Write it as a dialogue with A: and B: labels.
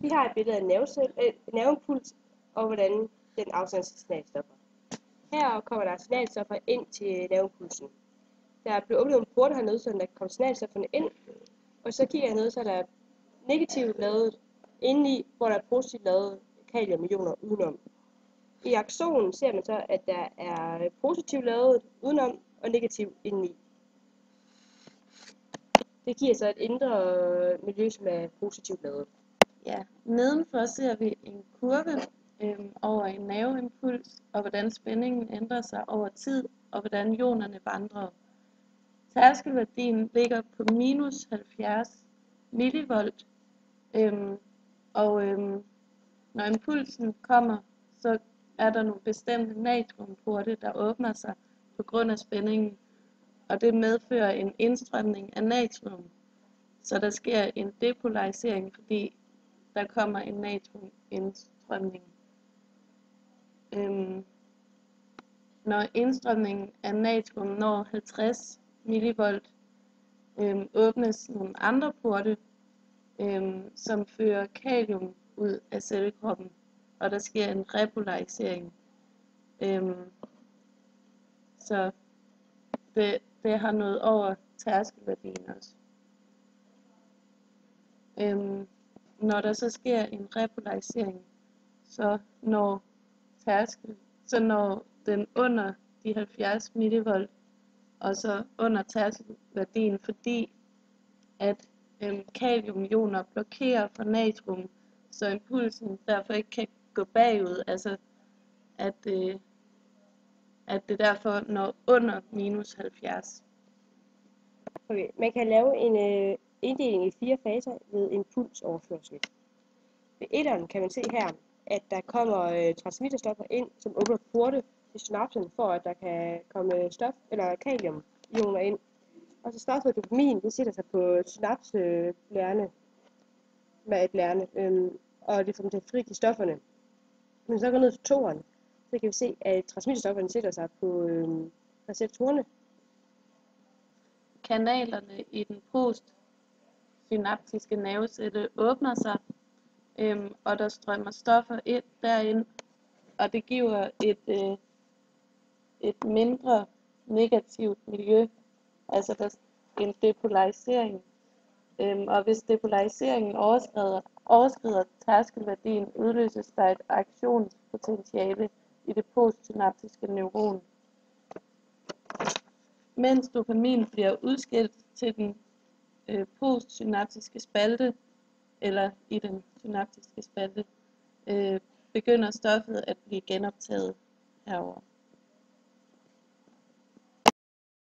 A: Vi har et billede af nerveimpuls og hvordan den afsender signalstoffer. Her kommer der signalstoffer ind til nerveimpulsen. Der bliver åbnet nogle porte hernede, så der kommer signalstofferne ind. Og så kigger jeg ned, så er der negativt ladet indeni, hvor der er positivt lavet kaliumioner udenom. I aksonen ser man så, at der er positivt lavet udenom og negativt indeni. Det giver så et indre miljø, som er positivt lavet.
B: Ja, nedenfor ser vi en kurve over en nerveimpuls, og hvordan spændingen ændrer sig over tid, og hvordan ionerne vandrer. Tærskelværdien ligger på minus 70 millivolt, når impulsen kommer, så er der nogle bestemte natriumporte, der åbner sig på grund af spændingen, og det medfører en indstrømning af natrium. Så der sker en depolarisering, fordi der kommer en natriumindstrømning. Når indstrømningen af natrium når 50 millivolt, åbnes nogle andre porte, som fører kalium ud af cellekroppen, og der sker en repolarisering. Så det har nået over tærskelværdien også. Når der så sker en repolarisering, så når den under de 70 millivolt, og så under tærskelværdien, fordi at kaliumioner blokerer for natrium, så impulsen derfor ikke kan gå bagud, altså at det derfor når under minus 70.
A: Okay. Man kan lave en inddeling i 4 faser ved impulsoverførsel. Ved etteren kan man se her, at der kommer transmitterstoffer ind, som åbner porte til synapsen, for at der kan komme kaliumioner ind. Og så stoffet dopamin, det sætter sig på synapseblærerne, og det får dem til at frigive stofferne. Men så går ned til toeren, så kan vi se, at transmitterstofferne sætter sig på receptorerne.
B: Kanalerne i den postsynaptiske nervecelle åbner sig, og der strømmer stoffer ind derind, og det giver et mindre negativt miljø, altså der er en depolarisering. Og hvis depolariseringen overskrider tærskelværdien, udløses der et aktionspotentiale i det postsynaptiske neuron. Mens dopamin bliver udskilt til den postsynaptiske spalte, eller i den synaptiske spalte, begynder stoffet at blive genoptaget herover.